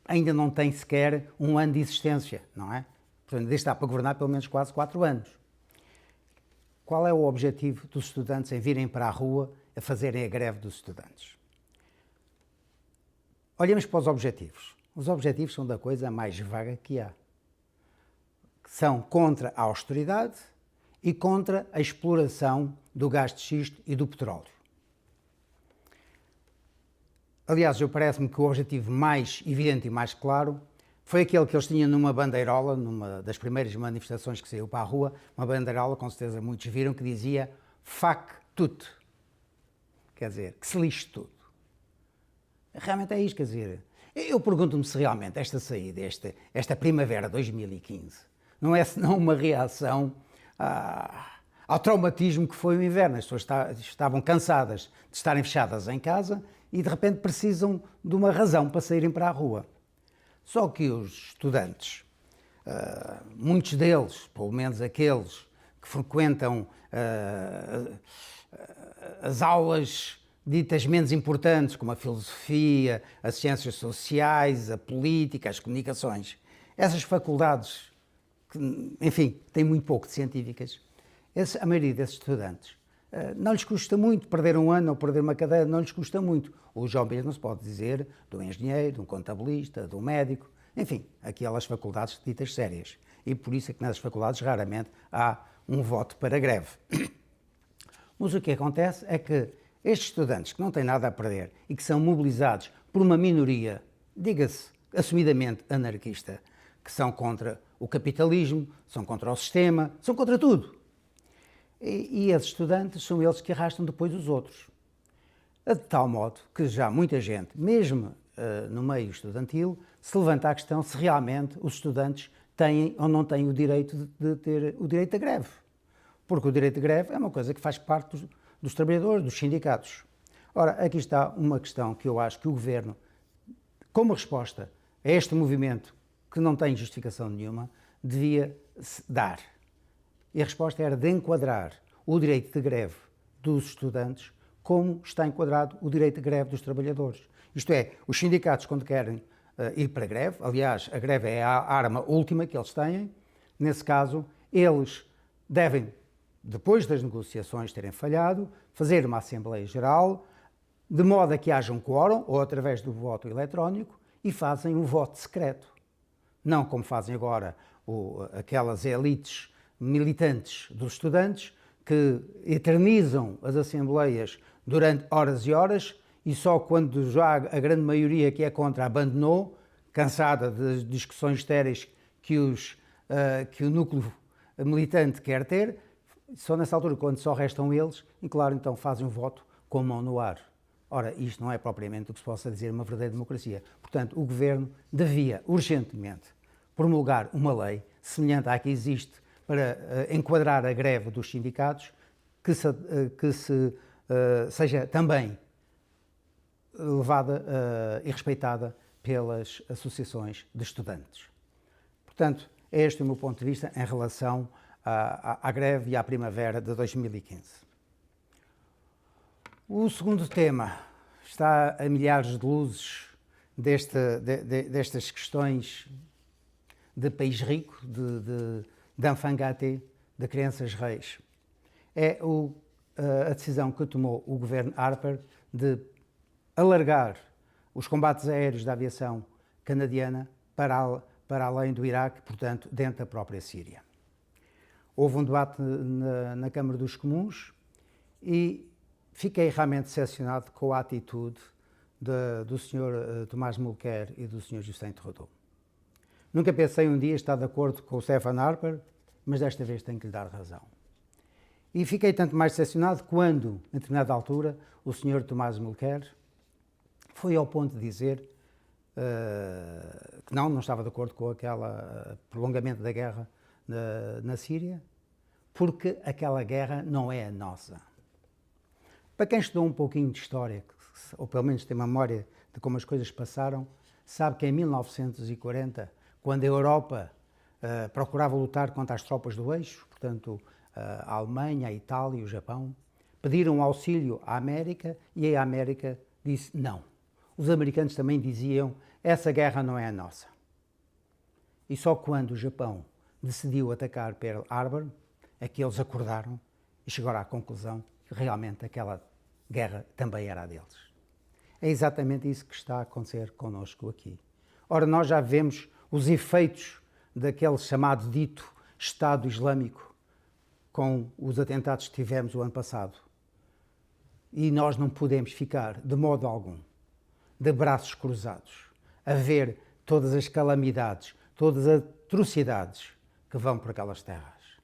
ainda não tem sequer um ano de existência, não é? Portanto, ainda está para governar pelo menos quase 4 anos. Qual é o objetivo dos estudantes em virem para a rua a fazerem a greve dos estudantes? Olhemos para os objetivos. Os objetivos são da coisa mais vaga que há. São contra a austeridade e contra a exploração do gás de xisto e do petróleo. Aliás, parece-me que o objetivo mais evidente e mais claro foi aquele que eles tinham numa bandeirola, numa das primeiras manifestações que saiu para a rua, uma bandeirola, com certeza muitos viram, que dizia "Fac tout", quer dizer, que se lixe tudo. Realmente é isto, quer dizer, Eu pergunto-me se realmente esta saída, esta primavera 2015, não é senão uma reação ao traumatismo que foi o inverno. As pessoas estavam cansadas de estarem fechadas em casa e de repente precisam de uma razão para saírem para a rua. Só que os estudantes, muitos deles, pelo menos aqueles que frequentam as aulas ditas menos importantes, como a filosofia, as ciências sociais, a política, as comunicações, essas faculdades, que, enfim, têm muito pouco de científicas, a maioria desses estudantes, não lhes custa muito perder um ano ou perder uma cadeira, não lhes custa muito. O já mesmo se pode dizer do engenheiro, de um contabilista, de um médico, enfim, aquelas faculdades ditas sérias. E por isso é que nessas faculdades raramente há um voto para greve. Mas o que acontece é que estes estudantes que não têm nada a perder e que são mobilizados por uma minoria, diga-se, assumidamente anarquista, que são contra o capitalismo, são contra o sistema, são contra tudo. E esses estudantes são eles que arrastam depois os outros. De tal modo que já muita gente, mesmo no meio estudantil, se levanta a questão se realmente os estudantes têm ou não têm o direito de ter o direito à greve. Porque o direito de greve é uma coisa que faz parte dos trabalhadores, dos sindicatos. Ora, aqui está uma questão que eu acho que o Governo, como resposta a este movimento que não tem justificação nenhuma, devia dar. E a resposta era de enquadrar o direito de greve dos estudantes como está enquadrado o direito de greve dos trabalhadores. Isto é, os sindicatos, quando querem ir para a greve, aliás, a greve é a arma última que eles têm, nesse caso, eles devem, depois das negociações terem falhado, fazer uma Assembleia Geral, de modo a que haja um quórum, ou através do voto eletrónico, e fazem um voto secreto. Não como fazem agora aquelas elites militantes dos estudantes, que eternizam as assembleias durante horas e horas, e só quando já a grande maioria que é contra abandonou, cansada das discussões estéreis que o núcleo militante quer ter, só nessa altura, quando só restam eles, e claro, então fazem um voto com a mão no ar. Ora, isto não é propriamente o que se possa dizer uma verdadeira democracia. Portanto, o Governo devia, urgentemente, promulgar uma lei semelhante à que existe para enquadrar a greve dos sindicatos, que seja também levada e respeitada pelas associações de estudantes. Portanto, este é o meu ponto de vista em relação à greve e à primavera de 2015. O segundo tema está a milhares de luzes destas questões de país rico, de enfant gâté, de crianças reis. É a decisão que tomou o governo Harper de alargar os combates aéreos da aviação canadiana para além do Iraque, portanto, dentro da própria Síria. Houve um debate na Câmara dos Comuns e fiquei realmente decepcionado com a atitude do Sr. Tomás Mulcair e do Sr. Justin Trudeau. Nunca pensei um dia estar de acordo com o Stephen Harper, mas desta vez tenho que lhe dar razão. E fiquei tanto mais decepcionado quando, em determinada altura, o Sr. Tomás Mulcair foi ao ponto de dizer que não estava de acordo com aquele prolongamento da guerra na Síria, porque aquela guerra não é a nossa. Para quem estudou um pouquinho de história, ou pelo menos tem memória de como as coisas passaram, sabe que em 1940, quando a Europa procurava lutar contra as tropas do eixo, portanto, a Alemanha, a Itália e o Japão, pediram auxílio à América e a América disse não. Os americanos também diziam, essa guerra não é a nossa. E só quando o Japão decidiu atacar Pearl Harbor é que eles acordaram e chegaram à conclusão que realmente aquela guerra também era a deles. É exatamente isso que está a acontecer connosco aqui. Ora, nós já vemos os efeitos daquele chamado dito Estado Islâmico com os atentados que tivemos o ano passado. E nós não podemos ficar, de modo algum, de braços cruzados, a ver todas as calamidades, todas as atrocidades que vão por aquelas terras.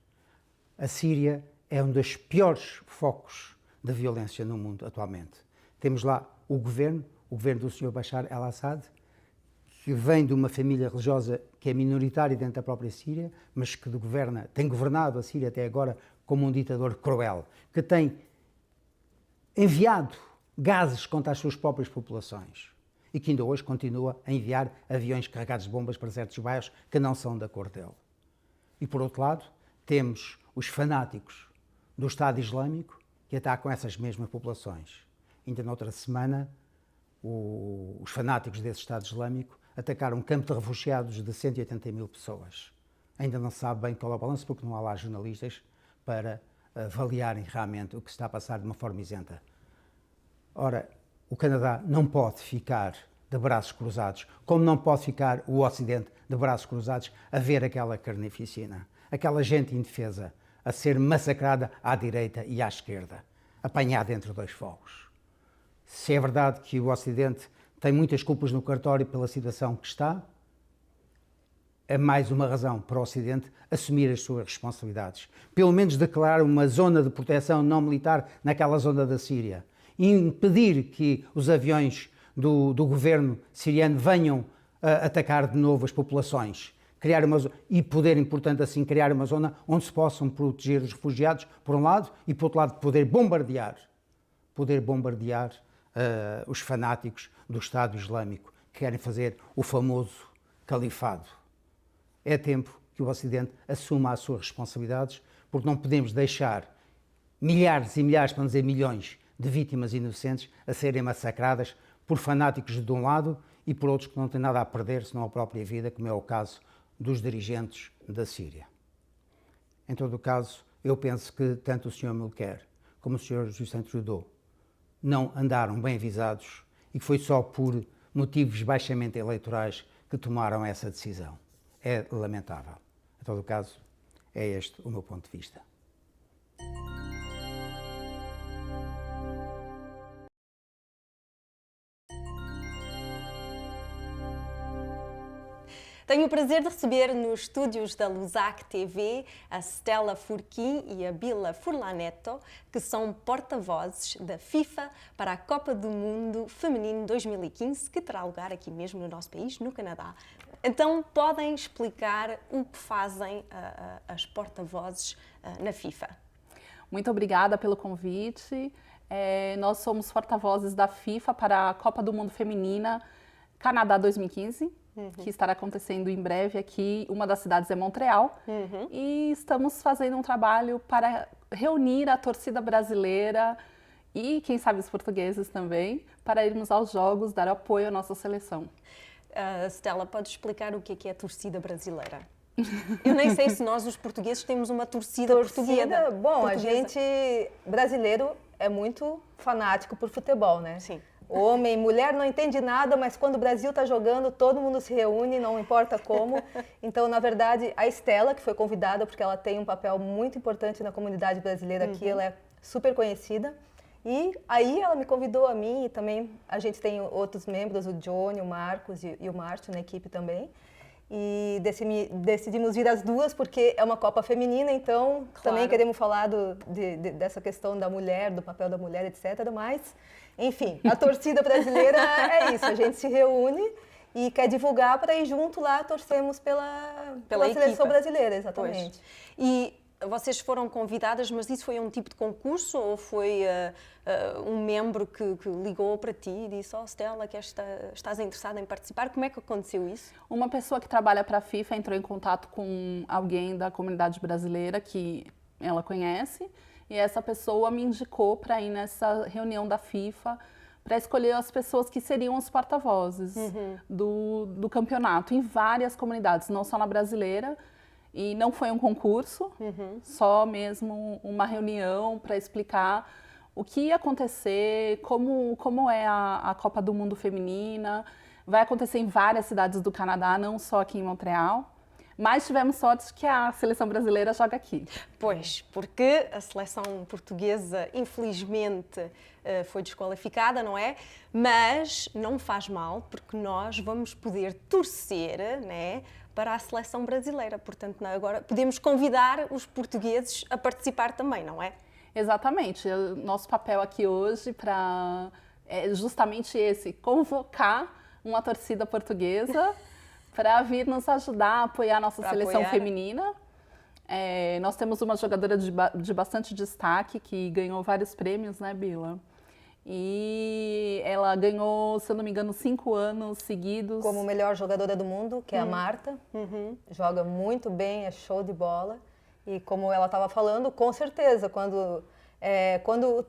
A Síria é um dos piores focos da violência no mundo atualmente. Temos lá o governo do Sr. Bashar al-Assad, que vem de uma família religiosa que é minoritária dentro da própria Síria, mas que tem governado a Síria até agora como um ditador cruel, que tem enviado gases contra as suas próprias populações e que ainda hoje continua a enviar aviões carregados de bombas para certos bairros que não são da cor dele. E por outro lado, temos os fanáticos do Estado Islâmico que atacam essas mesmas populações. Ainda noutra semana, os fanáticos desse Estado Islâmico atacaram um campo de refugiados de 180 mil pessoas. Ainda não se sabe bem qual é o balanço, porque não há lá jornalistas para avaliarem realmente o que se está a passar de uma forma isenta. Ora, o Canadá não pode ficar de braços cruzados, como não pode ficar o Ocidente de braços cruzados a ver aquela carnificina, aquela gente indefesa a ser massacrada à direita e à esquerda, apanhada entre dois fogos. Se é verdade que o Ocidente tem muitas culpas no cartório pela situação que está, é mais uma razão para o Ocidente assumir as suas responsabilidades. Pelo menos declarar uma zona de proteção não militar naquela zona da Síria. E impedir que os aviões do governo siriano venham atacar de novo as populações. E poderem, portanto, assim, criar uma zona onde se possam proteger os refugiados, por um lado, e, por outro lado, poder bombardear os fanáticos do Estado Islâmico, que querem fazer o famoso califado. É tempo que o Ocidente assuma as suas responsabilidades, porque não podemos deixar milhares e milhares, para não dizer milhões, de vítimas inocentes a serem massacradas por fanáticos de um lado e por outros que não têm nada a perder, senão a própria vida, como é o caso dos dirigentes da Síria. Em todo o caso, eu penso que tanto o Sr. Mulcair como o Sr. Justin Trudeau não andaram bem avisados e que foi só por motivos baixamente eleitorais que tomaram essa decisão. É lamentável. Em todo o caso, é este o meu ponto de vista. Tenho o prazer de receber nos estúdios da Lusac TV a Stella Furquim e a Bila Furlaneto, que são porta-vozes da FIFA para a Copa do Mundo Feminino 2015, que terá lugar aqui mesmo no nosso país, no Canadá. Então, podem explicar o que fazem as porta-vozes na FIFA? Muito obrigada pelo convite. Nós somos porta-vozes da FIFA para a Copa do Mundo Feminina Canadá 2015. Que estará acontecendo em breve aqui. Uma das cidades é Montreal. E estamos fazendo um trabalho para reunir a torcida brasileira e, quem sabe, os portugueses também, para irmos aos jogos, dar apoio à nossa seleção. Stella, pode explicar o que é a torcida brasileira? Eu nem sei se nós, os portugueses, temos uma torcida portuguesa. Bom, a gente, brasileiro, é muito fanático por futebol, né? Sim. Homem, mulher não entende nada, mas quando o Brasil está jogando, todo mundo se reúne, não importa como. Então, na verdade, a Stella, que foi convidada, porque ela tem um papel muito importante na comunidade brasileira aqui, ela é super conhecida. E aí ela me convidou a mim, e também a gente tem outros membros, o Johnny, o Marcos e o Márcio na equipe também. E decidimos vir as duas, porque é uma Copa feminina, então também queremos falar dessa questão da mulher, do papel da mulher, etc. Mas, enfim, a torcida brasileira é isso, a gente se reúne e quer divulgar para ir junto lá, torcemos pela seleção brasileira, exatamente. Pois. E vocês foram convidadas, mas isso foi um tipo de concurso ou foi um membro que ligou para ti e disse: Stella, que estás interessada em participar? Como é que aconteceu isso? Uma pessoa que trabalha para a FIFA entrou em contato com alguém da comunidade brasileira que ela conhece e essa pessoa me indicou para ir nessa reunião da FIFA para escolher as pessoas que seriam os porta-vozes do campeonato em várias comunidades, não só na brasileira. E não foi um concurso, só mesmo uma reunião para explicar o que ia acontecer, como é a Copa do Mundo Feminina. Vai acontecer em várias cidades do Canadá, não só aqui em Montreal. Mas tivemos sorte que a seleção brasileira joga aqui. Pois, porque a seleção portuguesa, infelizmente, foi desqualificada, não é? Mas não faz mal, porque nós vamos poder torcer, né, para a seleção brasileira. Portanto, agora podemos convidar os portugueses a participar também, não é? Exatamente. O nosso papel aqui hoje é justamente esse, convocar uma torcida portuguesa para vir nos ajudar a apoiar a nossa seleção feminina. Nós temos uma jogadora de bastante destaque que ganhou vários prêmios, né, Bila? E ela ganhou, se eu não me engano, 5 anos seguidos. Como melhor jogadora do mundo, que é a Marta. Joga muito bem, é show de bola. E como ela estava falando, com certeza,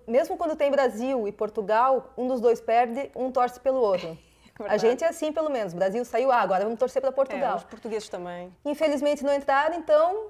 mesmo quando tem Brasil e Portugal, um dos dois perde, um torce pelo outro. A gente é assim, pelo menos. O Brasil saiu, agora vamos torcer para Portugal. Os portugueses também. Infelizmente não entraram, então,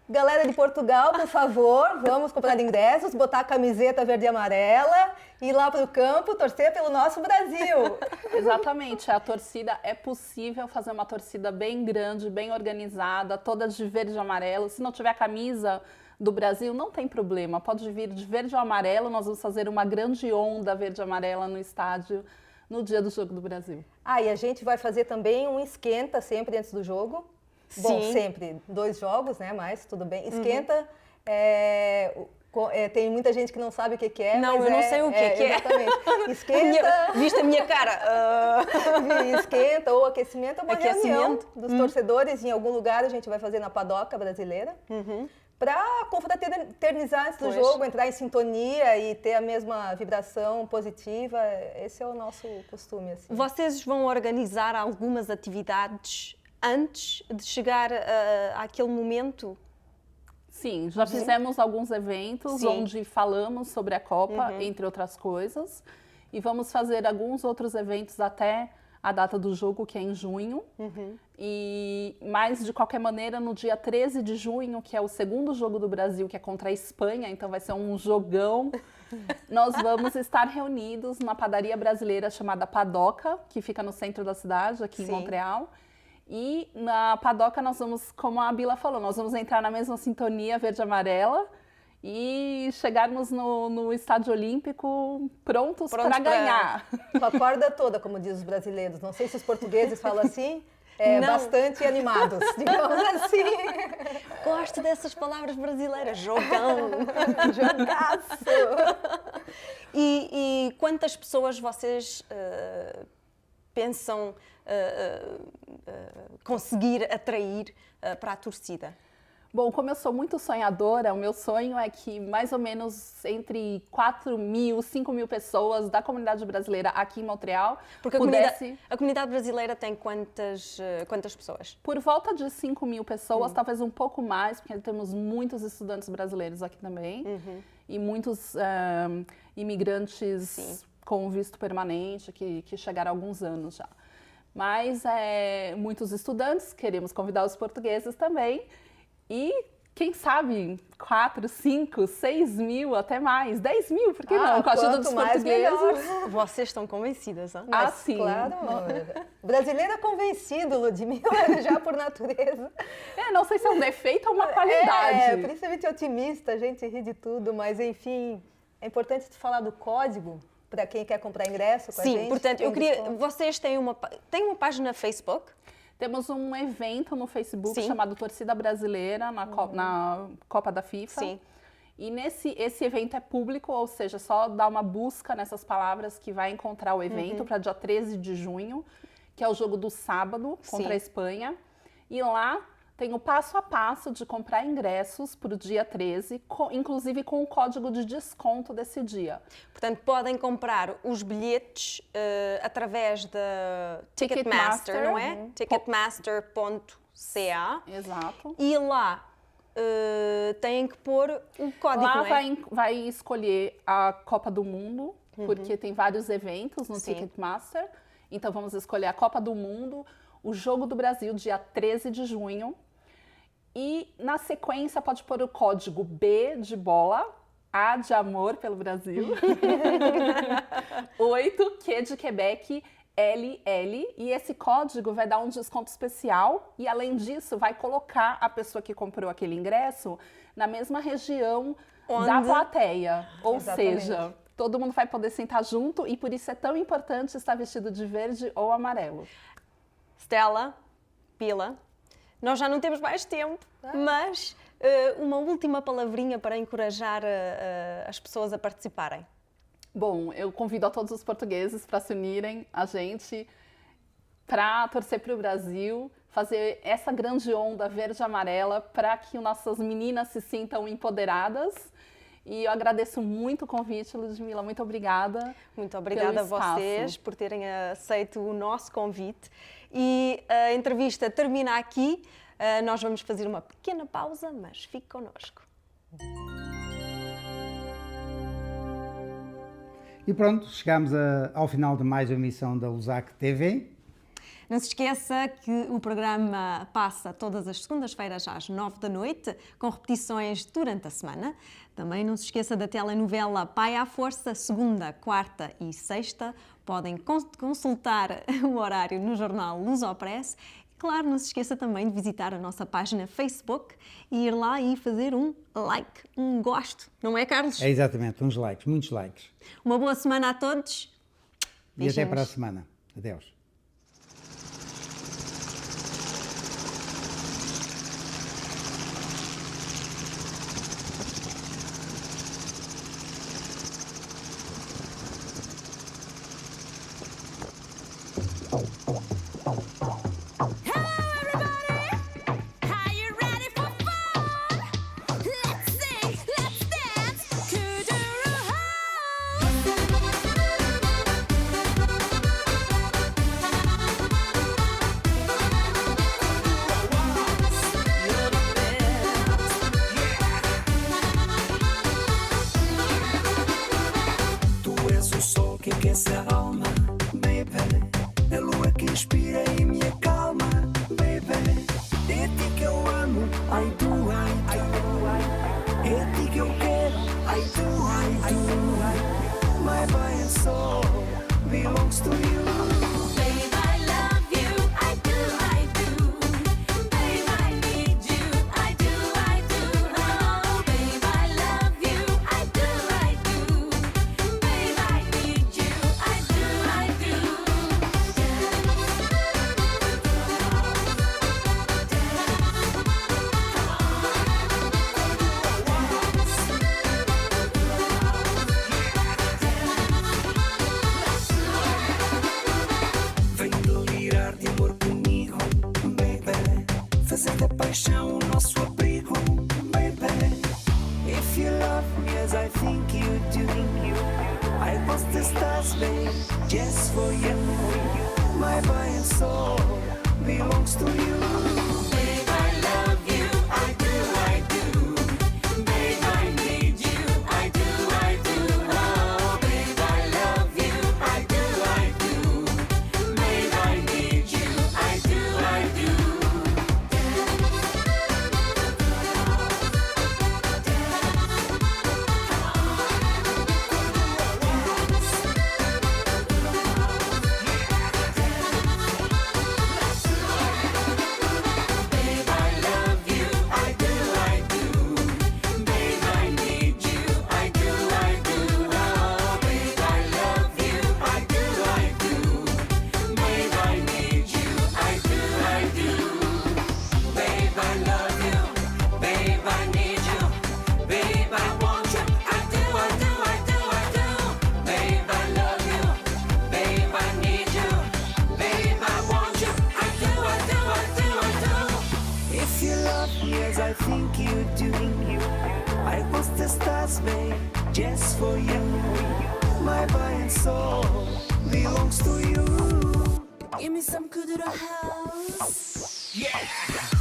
galera de Portugal, por favor, vamos comprar ingressos, botar a camiseta verde e amarela, ir lá para o campo, torcer pelo nosso Brasil. Exatamente, a torcida, é possível fazer uma torcida bem grande, bem organizada, toda de verde e amarelo. Se não tiver a camisa do Brasil, não tem problema, pode vir de verde ou amarelo, nós vamos fazer uma grande onda verde e amarela no estádio no dia do Jogo do Brasil. E a gente vai fazer também um esquenta sempre antes do jogo. Bom, sempre 2 jogos, né? Mas tudo bem. Esquenta, tem muita gente que não sabe o que é. Não, mas eu não sei o que é. Exatamente. Esquenta. Viste a minha cara? Esquenta ou aquecimento é uma reunião dos torcedores. Em algum lugar a gente vai fazer na padoca brasileira. Para confraternizar antes do jogo, entrar em sintonia e ter a mesma vibração positiva. Esse é o nosso costume. Assim. Vocês vão organizar algumas atividades antes de chegar àquele momento? Sim, já fizemos alguns eventos onde falamos sobre a Copa, entre outras coisas. E vamos fazer alguns outros eventos até a data do jogo, que é em junho. Mas, de qualquer maneira, no dia 13 de junho, que é o segundo jogo do Brasil, que é contra a Espanha, então vai ser um jogão, nós vamos estar reunidos na padaria brasileira chamada Padoca, que fica no centro da cidade, aqui em Montreal. E na Padoca nós vamos, como a Bila falou, nós vamos entrar na mesma sintonia verde e amarela e chegarmos no Estádio Olímpico prontos para ganhar. Com a corda toda, como diz os brasileiros. Não sei se os portugueses falam assim, bastante animados, digamos assim. Gosto dessas palavras brasileiras, jogão. Jogaço. E quantas pessoas vocês pensam conseguir atrair para a torcida? Bom, como eu sou muito sonhadora, o meu sonho é que mais ou menos entre 4.000, 5.000 pessoas da comunidade brasileira aqui em Montreal Porque a comunidade brasileira tem quantas pessoas? Por volta de 5.000 pessoas, talvez um pouco mais, porque temos muitos estudantes brasileiros aqui também e muitos imigrantes com visto permanente que chegaram há alguns anos já. Mas muitos estudantes, queremos convidar os portugueses também. E, quem sabe, 4, 5, 6 mil, até mais, 10 mil, por que não? Com a ajuda dos portugueses. Vocês estão convencidas, hein? Sim. Claro. Brasileira convencido, Ludmila, já por natureza. Não sei se é um defeito ou uma qualidade. Principalmente otimista, a gente ri de tudo, mas, enfim, é importante te falar do código para quem quer comprar ingresso com a gente. Sim, portanto, vocês têm uma página no Facebook? Temos um evento no Facebook chamado Torcida Brasileira na Copa da FIFA. Sim. E esse evento é público, ou seja, só dá uma busca nessas palavras que vai encontrar o evento para dia 13 de junho, que é o jogo do sábado contra a Espanha. E lá tem o passo a passo de comprar ingressos para o dia 13, inclusive com o código de desconto desse dia. Portanto, podem comprar os bilhetes através da Ticketmaster, não é? Ticketmaster.ca. Exato. E lá têm que pôr o código, lá não é? vai escolher a Copa do Mundo, porque tem vários eventos no Ticketmaster. Então, vamos escolher a Copa do Mundo, o Jogo do Brasil, dia 13 de junho. E, na sequência, pode pôr o código B de bola, A de amor pelo Brasil, 8, Q de Quebec, LL. E esse código vai dar um desconto especial. E, além disso, vai colocar a pessoa que comprou aquele ingresso na mesma região da plateia. Ou seja, todo mundo vai poder sentar junto e, por isso, é tão importante estar vestido de verde ou amarelo. Stella, Bila, nós já não temos mais tempo, mas uma última palavrinha para encorajar as pessoas a participarem. Bom, eu convido a todos os portugueses para se unirem a gente. para torcer para o Brasil, fazer essa grande onda verde e amarela para que nossas meninas se sintam empoderadas. E eu agradeço muito o convite, Ludmila, muito obrigada. Muito obrigada a vocês por terem aceito o nosso convite. E a entrevista termina aqui. Nós vamos fazer uma pequena pausa, mas fique connosco. E pronto, chegamos ao final de mais uma emissão da Lusac TV. Não se esqueça que o programa passa todas as segundas-feiras às 9 da noite, com repetições durante a semana. Também não se esqueça da telenovela Pai à Força, segunda, quarta e sexta. Podem consultar o horário no jornal Lusopress. Claro, não se esqueça também de visitar a nossa página Facebook e ir lá e fazer um like, um gosto. Não é, Carlos? É exatamente, uns likes, muitos likes. Uma boa semana a todos. E até para a semana. Adeus. Just for you, my body and soul belongs to you. Babe, I love you, I do. Babe, I need you, I do. Oh, babe, I love you, I do. Babe, I need you, I do. I think you do. I post the stars, babe, just for you. My body and soul belongs to you. Give me some kuduro house. Yeah.